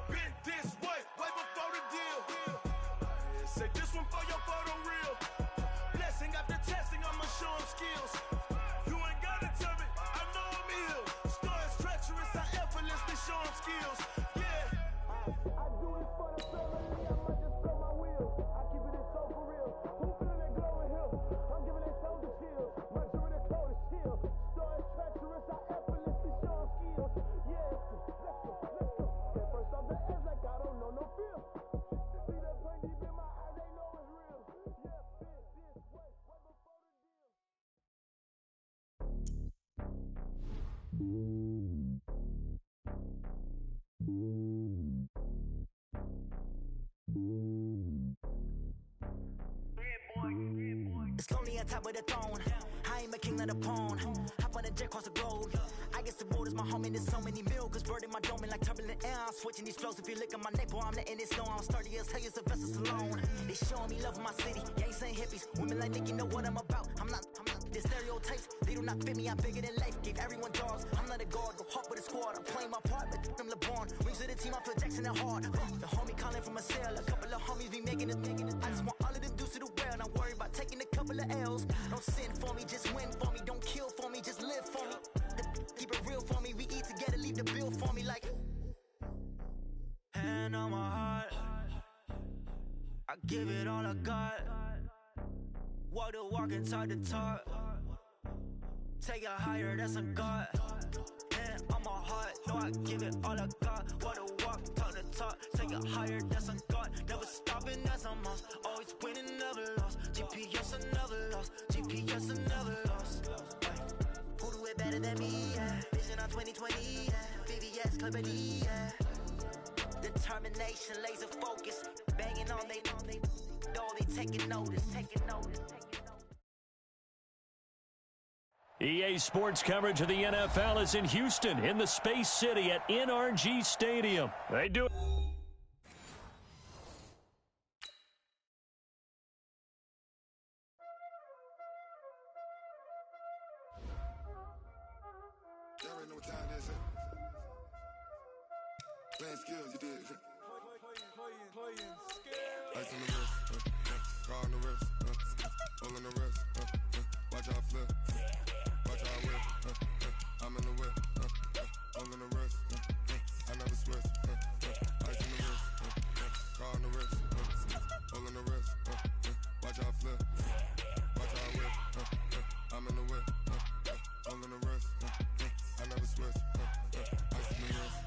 Been this way before the deal. Say this one for your photo real. Blessing after testing, I'ma show them skills. You ain't gotta tell me, I know I'm ill. Stories treacherous, I effortlessly show them skills. Yeah. I do this for the family, I might just throw my wheel. I keep it in so for real. Who feeling that glowing hill? I'm giving their soldier chills. My jewelry the cold is chill. Stories treacherous, I effortlessly show them skills. Yeah, let's go. Get first off the edge like I don't know no fear. See that pain deep in my eyes, they know it's real. Yeah, been this way before the deal. It's lonely on top of the throne. I ain't a king of the pawn. Hop on a jet across the globe. I guess the road is my home and there's so many milkers burning my dome like turbulent air. I'm switching these flows. If you look at my neck, boy, I'm letting it snow. I'm sturdy as hell, it's a vessel alone. They showing me love in my city. Yeah, ain't saying hippies. Women like Nick, you know what I'm about. I'm not. The stereotypes, they do not fit me. I'm bigger than life. Gave everyone jaws. I'm not a guard. Go hard with a squad. I'm playing my part, but I'm LeBron. Rings to the team, I feel Jackson and hard. The homie calling from a cell. A couple of homies be making it. I just want all of them dudes to do well. Not worry about taking a couple of L's. Don't sin for me, just win for me. Don't kill for me, just live for me. Keep it real for me. We eat together, leave the bill for me like. Hand on my heart, I give it all I got. Walk the walk and talk the talk. Take it higher, that's a God. Hand on my heart, know I give it all I got. Walk the walk, talk the talk. Take it higher, that's a God. Never stopping, that's a must. Always winning, never lost. GPS, I never lost. GPS, I never lost. Who do it better than me? Yeah. Vision on 2020. Yeah. VVS, Clarity. Yeah. Determination, laser focus. Banging on they taking notice. EA Sports coverage of the NFL is in Houston, in the Space City at NRG Stadium. They do it. You already know what time it is. Playing skills, you did. Playing skills. Ice on the wrist, car on the wrist, all on the wrist, watch out flip, watch out whip, I'm in the whip, all on the wrist, I never switch, ice on the wrist, car on the wrist, all on the wrist, watch out flip, watch out whip, I'm in the whip, all on the wrist, I never switch, ice on the wrist,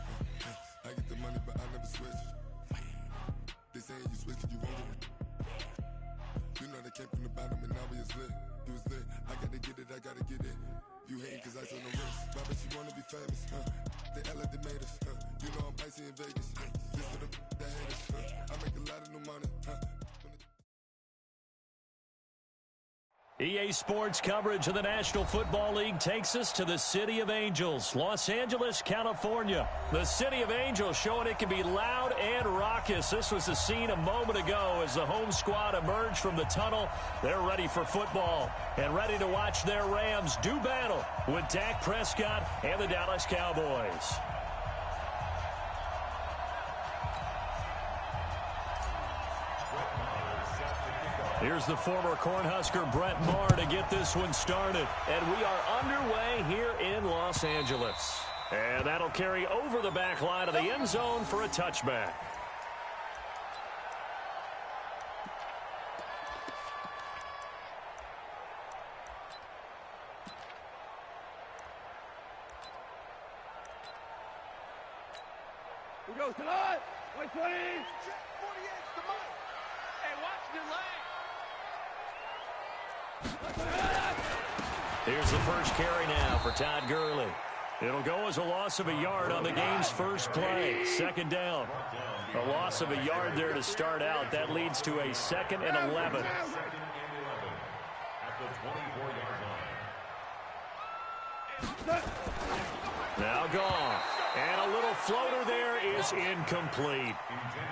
I get the money but I never switch. They saying you switch and you won't get it. You know they came from the bottom and now we is lit. You was lit, I gotta get it, I gotta get it. You hating cause ice on the wrist. Why bet you wanna be famous, They act like they made us, You know I'm icy in Vegas, This for the that hate us, I make a lot of new money, EA Sports coverage of the National Football League takes us to the City of Angels, Los Angeles, California. The City of Angels showing it can be loud and raucous. This was the scene a moment ago as the home squad emerged from the tunnel. They're ready for football and ready to watch their Rams do battle with Dak Prescott and the Dallas Cowboys. Here's the former Cornhusker Brett Maher to get this one started. And we are underway here in Los Angeles. And that'll carry over the back line of the end zone for a touchback. Here goes tonight. 120. Check 48 to Mike. Hey, watch the leg. Here's the first carry now for Todd Gurley. It'll go as a loss of a yard on the game's first play. Second down. A loss of a yard there to start out. That leads to a 2nd and 11. At the 24-yard line. Now gone. And a little floater there is incomplete.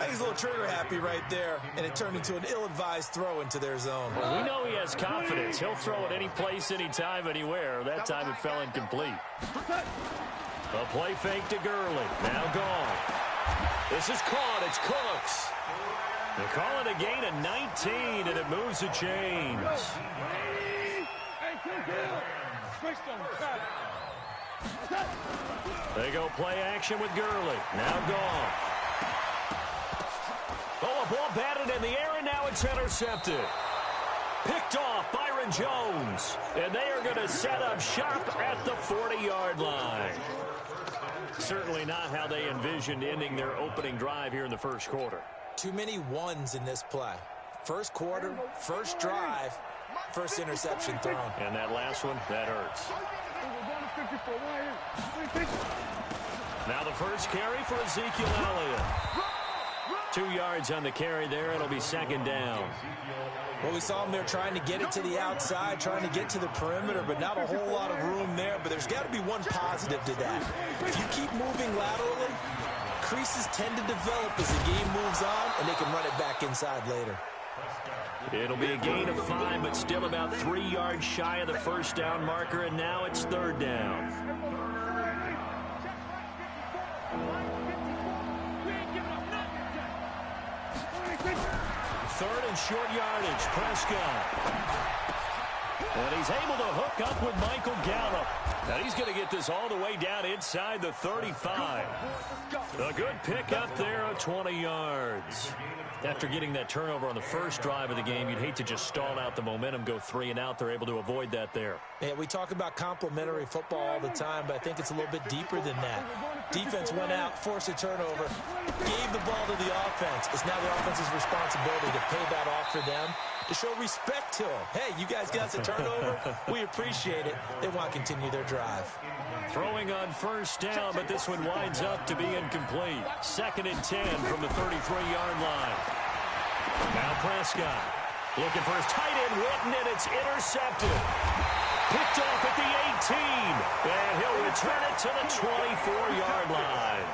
He's a little trigger happy right there, and it turned into an ill-advised throw into their zone. Well, we know he has confidence. He'll throw it any place, anytime, anywhere. That time it fell incomplete. A play fake to Gurley. Now gone. This is caught. It's Cooks. They call it a gain of 19, and it moves the chains. They go play action with Gurley. Now gone. Oh, a ball batted in the air, and now it's intercepted. Picked off Byron Jones. And they are going to set up shop at the 40-yard line. Certainly not how they envisioned ending their opening drive here in the first quarter. Too many ones in this play. First quarter, first drive, first interception thrown. And that last one, that hurts. Now the first carry for Ezekiel Elliott. 2 yards on the carry there. It'll be second down. Well, we saw him there trying to get it to the outside, trying to get to the perimeter, but not a whole lot of room there. But there's got to be one positive to that. If you keep moving laterally, creases tend to develop as the game moves on, and they can run it back inside later. It'll be a gain of 5, but still about 3 yards shy of the first down marker, and now it's third down. Third and short yardage, Prescott. And he's able to hook up with Michael Gallup. And he's going to get this all the way down inside the 35. A good pick up there of 20 yards. After getting that turnover on the first drive of the game, you'd hate to just stall out the momentum, go 3 and out. They're able to avoid that there. Yeah, we talk about complementary football all the time, but I think it's a little bit deeper than that. Defense went out, forced a turnover, gave the ball to the offense. It's now the offense's responsibility to pay that off for them, to show respect to them. Hey, you guys got a turnover? We appreciate it. They want to continue their drive. Throwing on first down, but this one winds up to be incomplete. 2nd and 10 from the 33-yard line. Now Prescott looking for his tight end, Witten, and it's intercepted. Picked off at the 18, and he'll return it to the 24-yard line.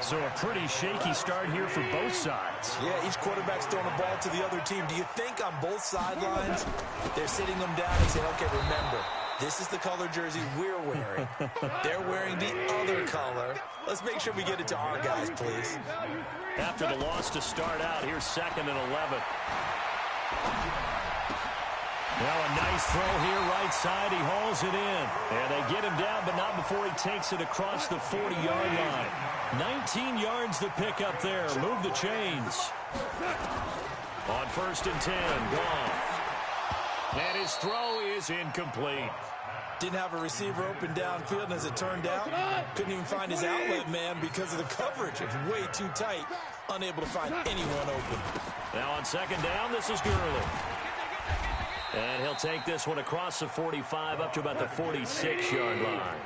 So a pretty shaky start here for both sides. Yeah, each quarterback's throwing the ball to the other team. Do you think on both sidelines they're sitting them down and saying, okay, remember, this is the color jersey we're wearing. They're wearing the other color. Let's make sure we get it to our guys, please. After the loss to start out, here's 2nd and 11. Now a nice throw here, right side. He hauls it in. And they get him down, but not before he takes it across the 40-yard line. 19 yards to pick up there. Move the chains. On 1st and 10, Goff. And his throw is incomplete. Didn't have a receiver open downfield, and as it turned out, couldn't even find his outlet man because of the coverage. It's way too tight, unable to find anyone open. Now on 2nd down, this is Gurley. And he'll take this one across the 45 up to about the 46-yard line.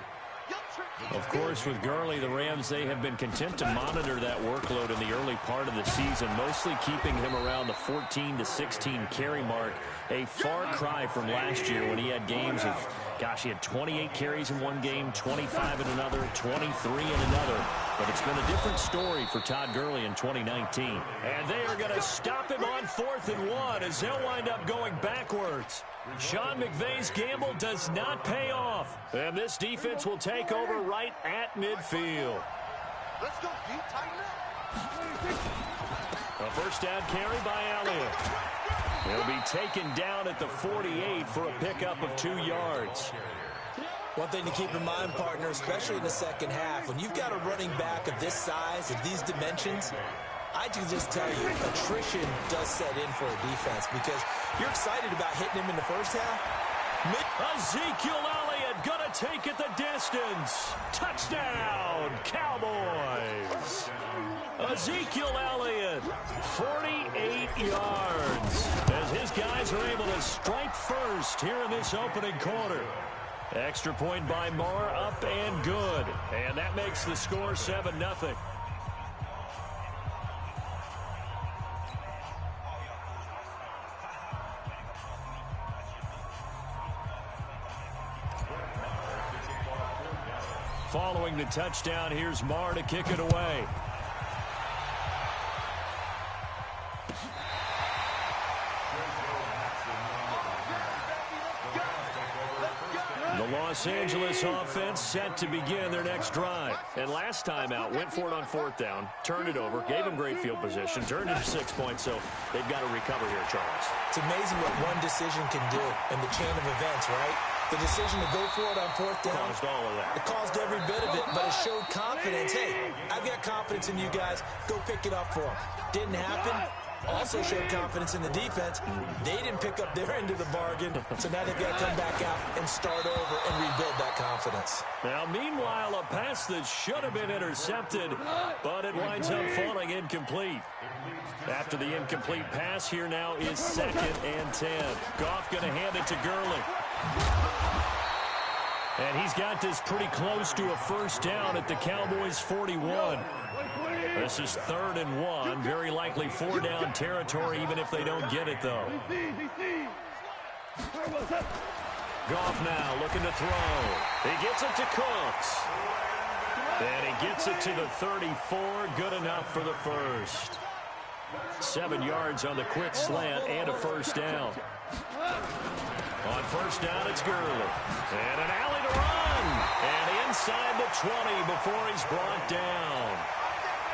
Of course, with Gurley, the Rams, they have been content to monitor that workload in the early part of the season, mostly keeping him around the 14 to 16 carry mark. A far cry from last year when he had games of, gosh, he had 28 carries in one game, 25 in another, 23 in another. But it's been a different story for Todd Gurley in 2019. And they are going to stop him on 4th and 1 as they'll wind up going backwards. Sean McVay's gamble does not pay off. And this defense will take over right at midfield. Let's go, D. Tighten up. A first down carry by Elliott. He'll be taken down at the 48 for a pickup of 2 yards. One thing to keep in mind, partner, especially in the second half, when you've got a running back of this size, of these dimensions, I can just tell you, attrition does set in for a defense because you're excited about hitting him in the first half. Ezekiel Elliott gonna take it the distance. Touchdown, Cowboys. Ezekiel Elliott, 48 yards, as his guys are able to strike first here in this opening quarter. Extra point by Moore, up and good. And that makes the score 7-0. Following the touchdown, here's Moore to kick it away. The Los Angeles offense set to begin their next drive. And last time out, went for it on fourth down, turned it over, gave them great field position, turned it to 6 points, so they've got to recover here, Charles. It's amazing what one decision can do in the chain of events, right? The decision to go for it on fourth down. Caused all of that. It caused every bit of it, but it showed confidence. Hey, I've got confidence in you guys. Go pick it up for them. Didn't happen. Also showed confidence in the defense. They didn't pick up their end of the bargain, so now they've got to come back out and start over and rebuild that confidence. Now, meanwhile, a pass that should have been intercepted, but it winds up falling incomplete. After the incomplete pass, here now is 2nd and 10. Goff going to hand it to Gurley. And he's got this pretty close to a first down at the Cowboys' 41. This is 3rd and 1. Very likely 4-down territory, even if they don't get it, though. Goff now looking to throw. He gets it to Cooks. And he gets it to the 34. Good enough for the first. 7 yards on the quick slant and a first down. On first down, it's Gurley. And an alley to run. And inside the 20 before he's brought down.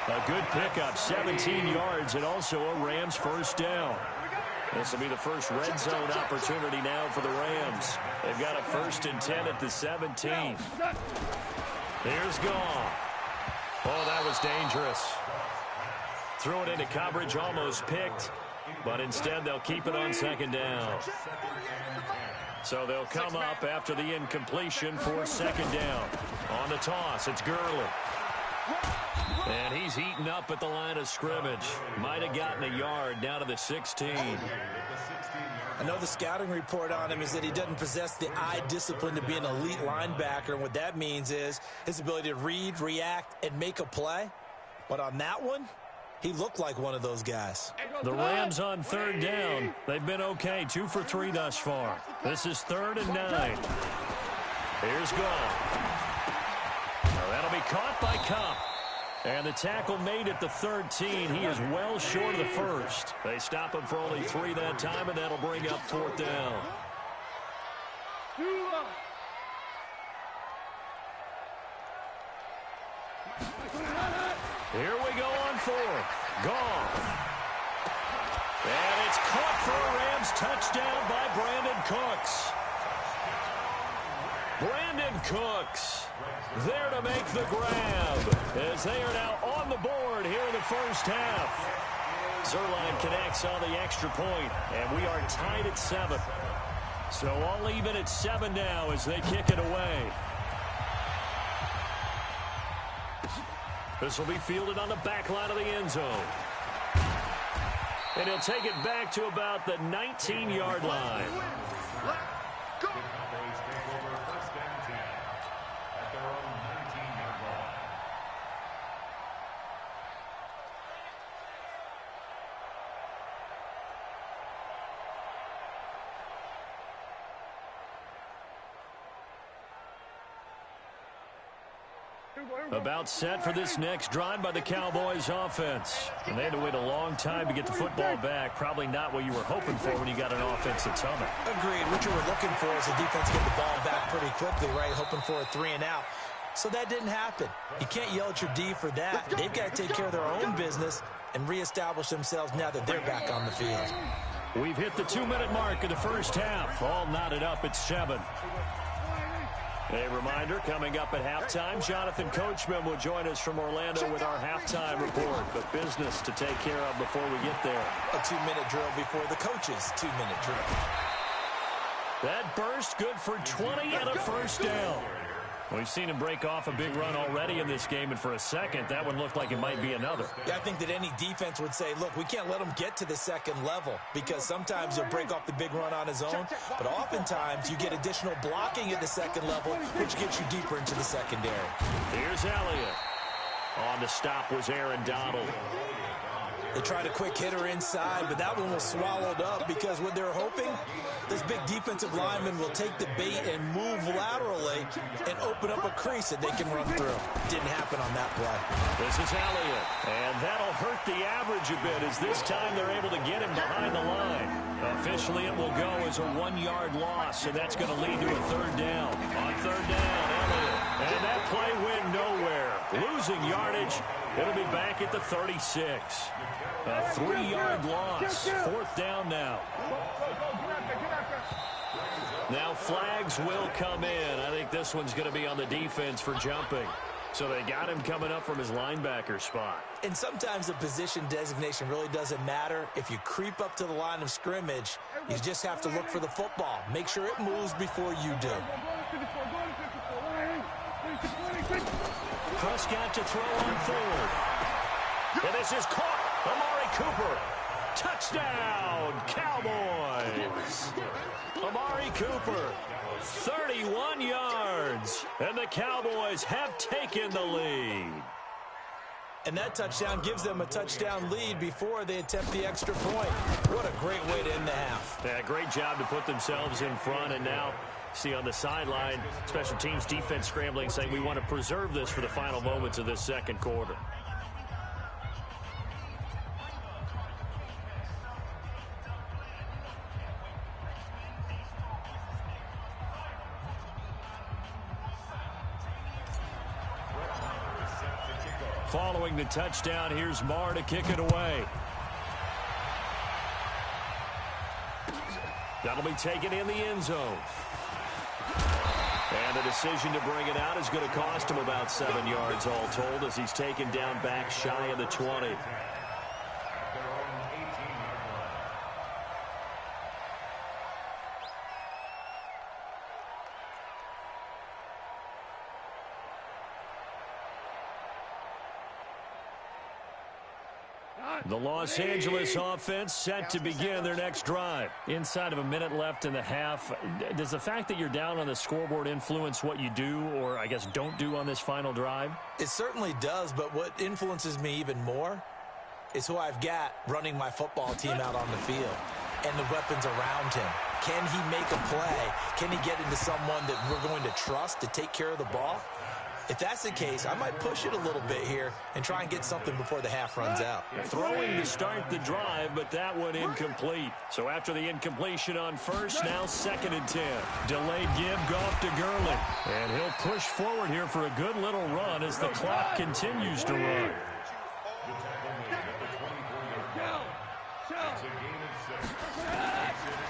A good pickup, 17 yards, and also a Rams first down. This will be the first red zone opportunity now for the Rams. They've got a 1st and 10 at the 17. Here's Goff. Oh, that was dangerous. Threw it into coverage, almost picked, but instead they'll keep it on 2nd down. So they'll come up after the incompletion for 2nd down. On the toss, it's Gurley. And he's eaten up at the line of scrimmage. Might have gotten a yard down to the 16. I know the scouting report on him is that he doesn't possess the eye discipline to be an elite linebacker. And what that means is his ability to read, react, and make a play. But on that one, he looked like one of those guys. The Rams on 3rd down. They've been okay, 2 for 3 thus far. This is 3rd and 9. Here's Goff. Now that'll be caught by Kupp. And the tackle made at the 13. He is well short of the first. They stop him for only 3 that time, and that'll bring up 4th down. Here we go on 4th. Goff. And it's caught for a Rams touchdown by Brandon Cooks. Brandon Cooks there to make the grab as they are now on the board here in the first half. Zerline connects on the extra point, and we are tied at 7. So all even at 7 now as they kick it away. This will be fielded on the back line of the end zone. And he'll take it back to about the 19-yard line. About set for this next drive by the Cowboys offense. And they had to wait a long time to get the football back. Probably not what you were hoping for when you got an offense that's humming. Agreed. What you were looking for is the defense get the ball back pretty quickly, right? Hoping for a 3 and out. So that didn't happen. You can't yell at your D for that. They've got to take care of their own business and reestablish themselves now that they're back on the field. We've hit the 2-minute mark of the first half. All knotted up at 7. A reminder, coming up at halftime, Jonathan Coachman will join us from Orlando with our halftime report. But business to take care of before we get there. A 2-minute drill before the coach's 2-minute drill. That burst good for 20 and a first down. We've seen him break off a big run already in this game, and for a second, that one looked like it might be another. Yeah, I think that any defense would say, look, we can't let him get to the second level because sometimes he'll break off the big run on his own, but oftentimes you get additional blocking at the second level, which gets you deeper into the secondary. Here's Elliott. On the stop was Aaron Donald. They tried a quick hitter inside, but that one was swallowed up because what they're hoping, this big defensive lineman will take the bait and move laterally and open up a crease that they can run through. Didn't happen on that play. This is Elliott, and that'll hurt the average coverage a bit, as this time they're able to get him behind the line. Officially, it will go as a 1-yard loss, and that's going to lead to a third down. On third down, Elliott. And that play went nowhere. Losing yardage. It'll be back at the 36. A 3-yard loss. Fourth down now. Now flags will come in. I think this one's going to be on the defense for jumping. So they got him coming up from his linebacker spot. And sometimes the position designation really doesn't matter. If you creep up to the line of scrimmage, you just have to look for the football. Make sure it moves before you do. Prescott to throw on forward. And this is caught. Amari Cooper. Touchdown, Cowboys. Amari Cooper, 31 yards. And the Cowboys have taken the lead. And that touchdown gives them a touchdown lead before they attempt the extra point. What a great way to end the half. Yeah, great job to put themselves in front. And now, see on the sideline, special teams defense scrambling, saying we want to preserve this for the final moments of this second quarter. Following the touchdown, here's Marr to kick it away. That'll be taken in the end zone. And the decision to bring it out is going to cost him about 7 yards all told, as he's taken down back shy of the 20. The Los Angeles offense set to begin their next drive. Inside of a minute left in the half, does the fact that you're down on the scoreboard influence what you do, or I guess don't do on this final drive? It certainly does, but what influences me even more is who I've got running my football team out on the field and the weapons around him. Can he make a play? Can he get into someone that we're going to trust to take care of the ball? If that's the case, I might push it a little bit here and try and get something before the half runs out. Throwing to start the drive, but that one incomplete. So after the incompletion on first, now 2nd and 10. Delayed give, Goff to Gurley. And he'll push forward here for a good little run as the clock continues to run.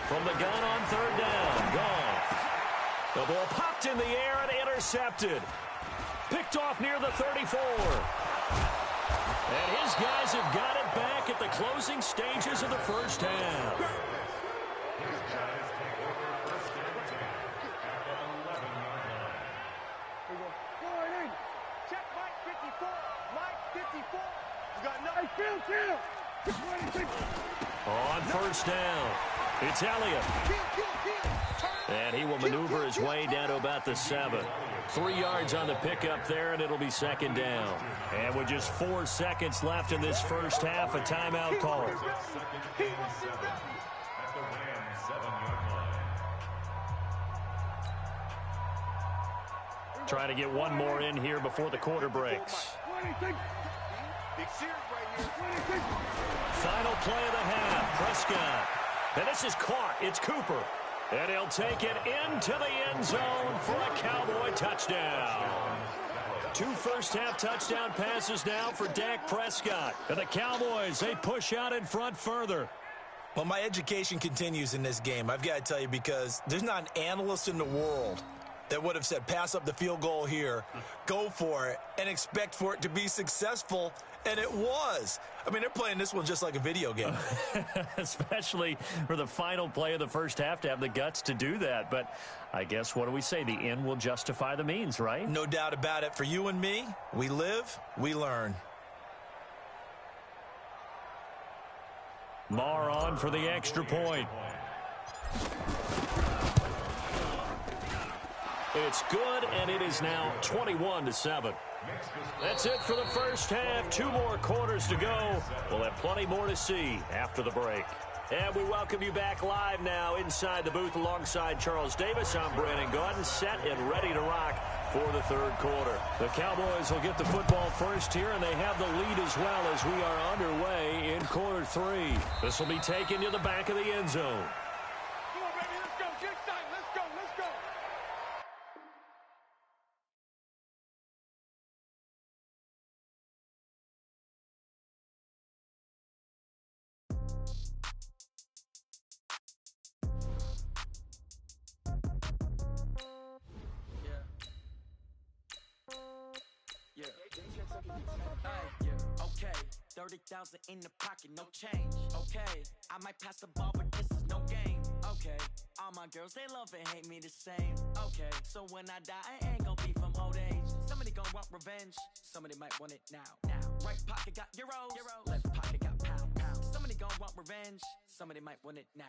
From the gun on third down, Goff. The ball popped in the air and intercepted. Picked off near the 34. And his guys have got it back at the closing stages of the first half. Check Mike 54. Mike 54. You got nice field. On first down, it's Elliott. And he will maneuver his way down to about the 7. 3 yards on the pickup there, and it'll be 2nd down. And with just 4 seconds left in this first half, a timeout call. Trying to get one more in here before the quarter breaks. Final play of the half, Prescott. And this is caught. It's Cooper. And he'll take it into the end zone for a Cowboy touchdown. 2 first-half touchdown passes now for Dak Prescott. And the Cowboys, they push out in front further. Well, my education continues in this game, I've got to tell you, because there's not an analyst in the world that would have said pass up the field goal here, go for it, and expect for it to be successful, and it was. I mean, they're playing this one just like a video game. Especially for the final play of the first half to have the guts to do that. But I guess, what do we say? The end will justify the means, right? No doubt about it. For you and me, we live, we learn. Marr on for the extra point. It's good, and it is now 21-7. That's it for the first half. 2 more quarters to go. We'll have plenty more to see after the break. And we welcome you back live now inside the booth alongside Charles Davis. I'm Brandon Gaudin, set and ready to rock for the third quarter. The Cowboys will get the football first here, and they have the lead as well as we are underway in quarter 3. This will be taken to the back of the end zone. Come on, baby, let's go. Get excited. Let's go. Let's go. Okay, 30,000 in the pocket, no change. Okay, I might pass the ball, but this is no game. Okay, all my girls, they love and hate me the same. Okay, so when I die, I ain't gonna be from old age. Somebody gonna want revenge, somebody might want it now. Right pocket got euros, left pocket got pounds. Somebody gonna want revenge, somebody might want it now.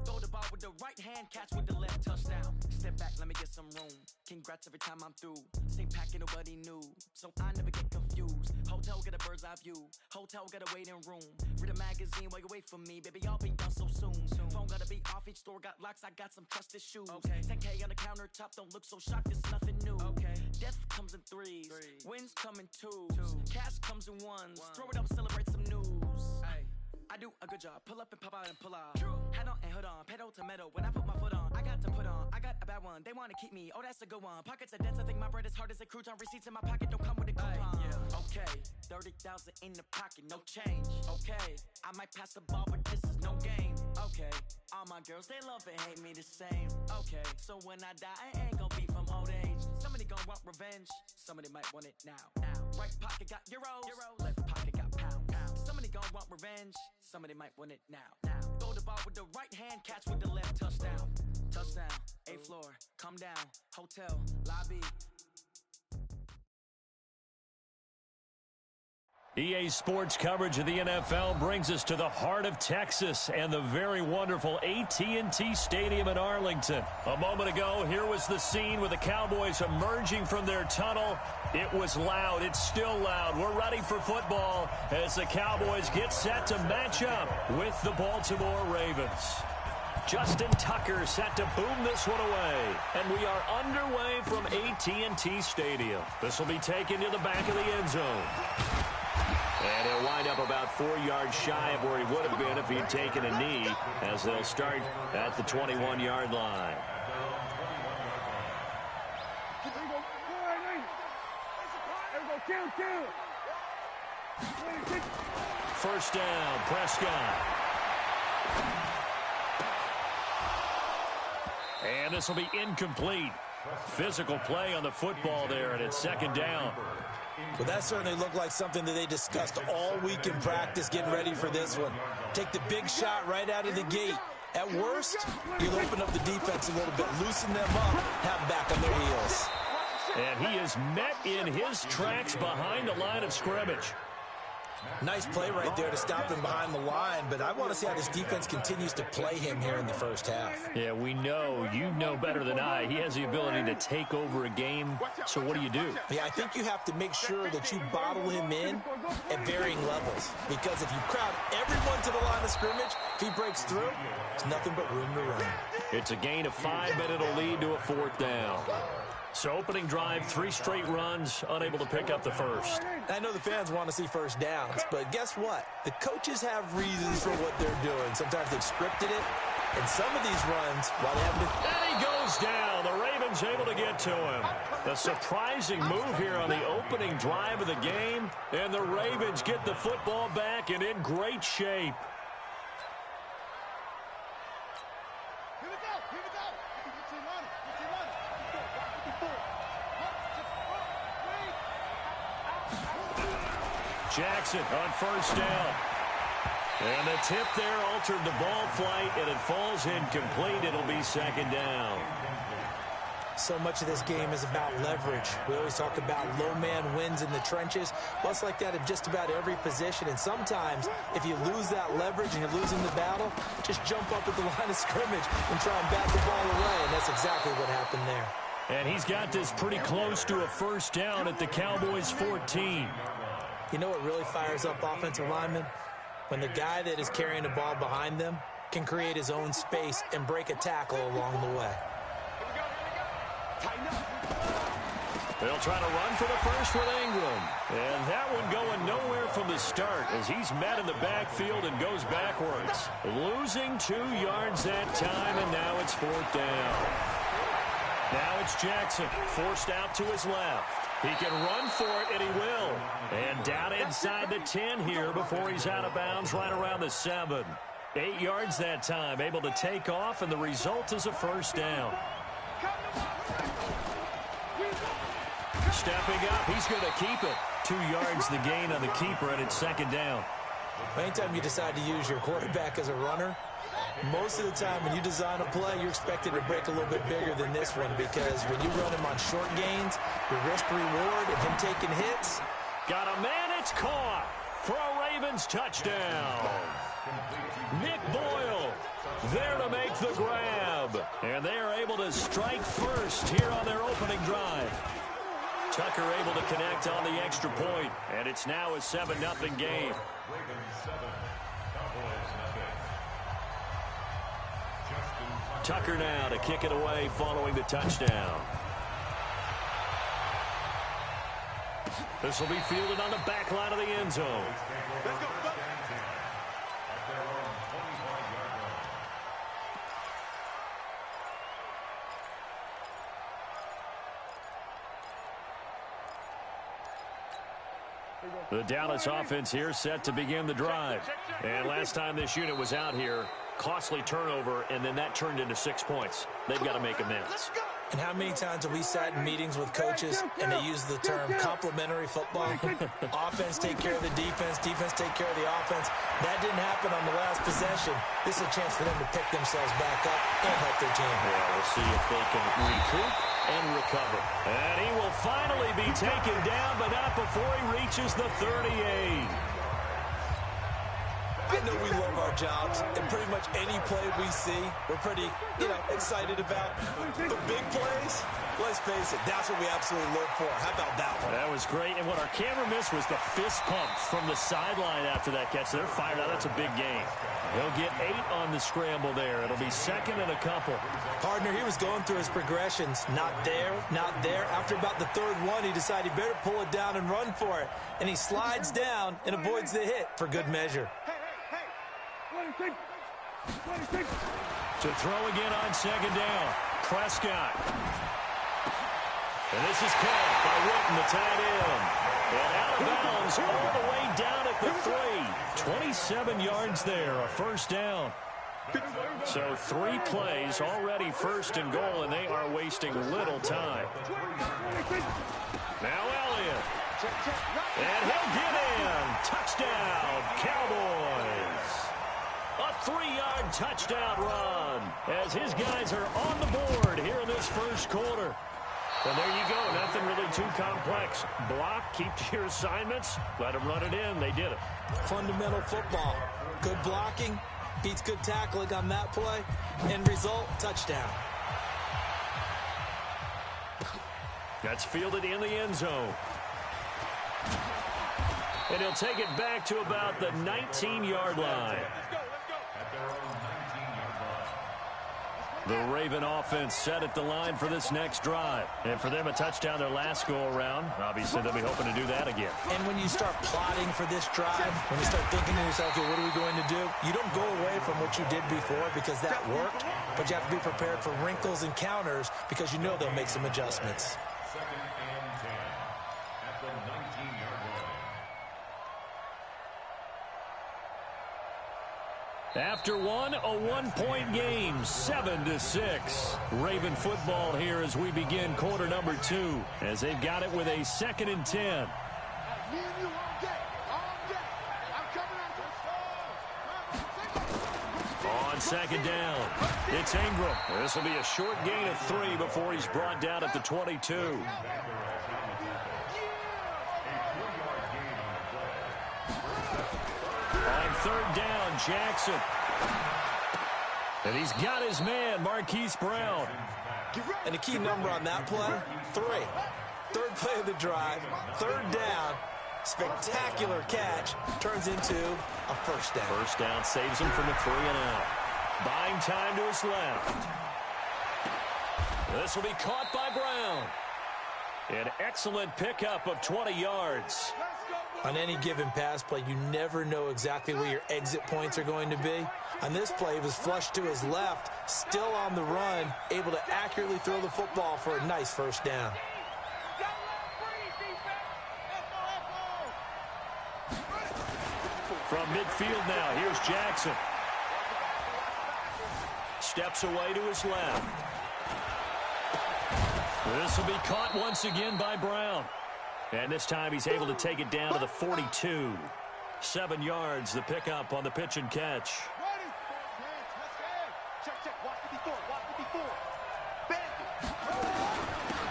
Throw the ball with the right hand, catch with the left, touchdown. Step back, let me get some room. Congrats every time I'm through. Same packet, nobody new, so I never get confused. Hotel get a bird's eye view, hotel got a waiting room. Read a magazine while you wait for me, baby, I'll be done so soon. Phone gotta be off, each store got locks, I got some trusted shoes. Okay, 10K on the countertop, don't look so shocked, it's nothing new. Okay, death comes in threes, wins come in twos, cash comes in ones. Throw it up, celebrate some news. I do a good job, pull up and pop out and pull out. Head on and hood on, pedal to metal. When I put my foot on, I got to put on. I got a bad one, they wanna keep me, oh that's a good one. Pockets are dense, I think my bread is hard as a crouton. Receipts in my pocket don't come with a coupon. Okay, 30,000 in the pocket, no change. Okay, I might pass the ball, but this is no game. Okay, all my girls, they love and hate me the same. Okay, so when I die, I ain't gonna be from old age. Somebody gonna want revenge, somebody might want it now. Right pocket got euros, left pocket got pounds. Somebody gonna want revenge, somebody might want it now. Throw the ball with the right hand, catch with the left, touchdown. Touchdown, 8th floor, come down, hotel, lobby. EA Sports coverage of the NFL brings us to the heart of Texas and the very wonderful AT&T Stadium in Arlington. A moment ago, here was the scene with the Cowboys emerging from their tunnel. It was loud. It's still loud. We're ready for football as the Cowboys get set to match up with the Baltimore Ravens. Justin Tucker set to boom this one away. And we are underway from AT&T Stadium. This will be taken to the back of the end zone. And he'll wind up about 4 yards shy of where he would have been if he'd taken a knee, as they'll start at the 21-yard line. First down, Prescott. And this will be incomplete. Physical play on the football there, and it's second down. Well, that certainly looked like something that they discussed all week in practice, getting ready for this one. Take the big shot right out of the gate. At worst, you'll open up the defense a little bit, loosen them up, have them back on their heels. And he is met in his tracks behind the line of scrimmage. Nice play right there to stop him behind the line, but I want to see how this defense continues to play him here in the first half. Yeah, we know. You know better than I. He has the ability to take over a game, so what do you do? Yeah, I think you have to make sure that you bottle him in at varying levels, because if you crowd everyone to the line of scrimmage, if he breaks through, there's nothing but room to run. It's a gain of 5, but it'll lead to a 4th down. So opening drive, 3 straight runs, unable to pick up the first. I know the fans want to see first downs, but guess what? The coaches have reasons for what they're doing. Sometimes they've scripted it, and some of these runs, while they haven't been... And he goes down. The Ravens able to get to him. A surprising move here on the opening drive of the game, and the Ravens get the football back and in great shape. Jackson on first down. And the tip there altered the ball flight, and it falls incomplete. It'll be second down. So much of this game is about leverage. We always talk about low man wins in the trenches. Well, it's like that in just about every position. And sometimes, if you lose that leverage and you're losing the battle, just jump up at the line of scrimmage and try and bat the ball away. And that's exactly what happened there. And he's got this pretty close to a first down at the Cowboys' 14. You know what really fires up offensive linemen? When the guy that is carrying the ball behind them can create his own space and break a tackle along the way. They'll try to run for the first with Ingram. And that one going nowhere from the start as he's met in the backfield and goes backwards. Losing 2 yards that time, and now it's 4th down. Now it's Jackson, forced out to his left. He can run for it, and he will. And down inside the 10 here before he's out of bounds right around the 7. 8 yards that time, able to take off, and the result is a 1st down. Stepping up, he's going to keep it. 2 yards the gain on the keeper, and it's 2nd down. Anytime you decide to use your quarterback as a runner, most of the time when you design a play, you're expected to break a little bit bigger than this one, because when you run him on short gains, your risk-reward and him taking hits. Got a man, it's caught for a Ravens touchdown. Nick Boyle there to make the grab. And they are able to strike first here on their opening drive. Tucker able to connect on the extra point, and it's now a 7-0 game. Tucker now to kick it away following the touchdown. This will be fielded on the back line of the end zone. The Dallas offense here set to begin the drive. And last time this unit was out here, costly turnover, and then that turned into 6 points. They've got to make amends. And how many times have we sat in meetings with coaches and they use the term complementary football? Offense take care of the defense, defense take care of the offense. That didn't happen on the last possession. This is a chance for them to pick themselves back up and help their team. Yeah, we'll see if they can recoup and recover. And he will finally be taken down, but not before he reaches the 38. I know we love our jobs, and pretty much any play we see, we're pretty, excited about. The big plays, let's face it, that's what we absolutely look for. How about that one? That was great, and what our camera missed was the fist pump from the sideline after that catch. They're fired out. That's a big game. He'll get 8 on the scramble there. It'll be 2nd and a couple. Partner, he was going through his progressions. Not there, not there. After about the 3rd one, he decided he better pull it down and run for it. And he slides down and avoids the hit for good measure. To throw again on 2nd down. Prescott. And this is caught by Witten, the tight end. And out of bounds all the way down at the 3. 27 yards there, a 1st down. So 3 plays already 1st and goal, and they are wasting little time. Now Elliott. And he'll get in. Touchdown, Cowboys. A 3-yard touchdown run as his guys are on the board here in this 1st quarter. And there you go. Nothing really too complex. Block, keep to your assignments, let them run it in. They did it. Fundamental football. Good blocking, beats good tackling on that play. End result, touchdown. That's fielded in the end zone. And he'll take it back to about the 19-yard line. The Raven offense set at the line for this next drive. And for them, a touchdown their last go-around. Obviously, they'll be hoping to do that again. And when you start plotting for this drive, when you start thinking to yourself, okay, what are we going to do? You don't go away from what you did before because that worked, but you have to be prepared for wrinkles and counters because you know they'll make some adjustments. 2nd and 10 at the 19-yard line. After one, a 1-point game, 7-6. Raven football here as we begin quarter number 2, as they've got it with a 2nd and 10. On 2nd down, it's Ingram. This will be a short gain of 3 before he's brought down at the 22. On 3rd down, Jackson. And he's got his man, Marquise Brown. And the key number on that play, 3. 3rd play of the drive, 3rd down, spectacular catch, turns into a 1st down. 1st down saves him from the 3 and out. Buying time to his left. This will be caught by Brown. An excellent pickup of 20 yards. On any given pass play, you never know exactly where your exit points are going to be. On this play, he was flushed to his left, still on the run, able to accurately throw the football for a nice first down. From midfield now, here's Jackson. Steps away to his left. This will be caught once again by Brown. And this time he's able to take it down to the 42. 7 yards, the pickup on the pitch and catch.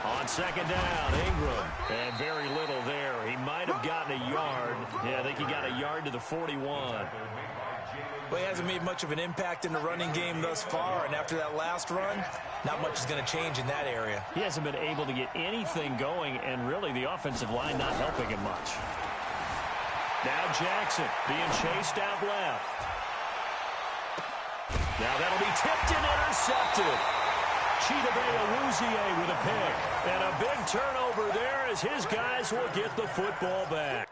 On second down, Ingram. And very little there. He might have gotten a yard. Yeah, I think he got a yard to the 41. Well, he hasn't made much of an impact in the running game thus far, and after that last run, not much is going to change in that area. He hasn't been able to get anything going, and really the offensive line not helping him much. Now Jackson being chased out left. Now that'll be tipped and intercepted. Chidobe Awuzie with a pick. And a big turnover there as his guys will get the football back.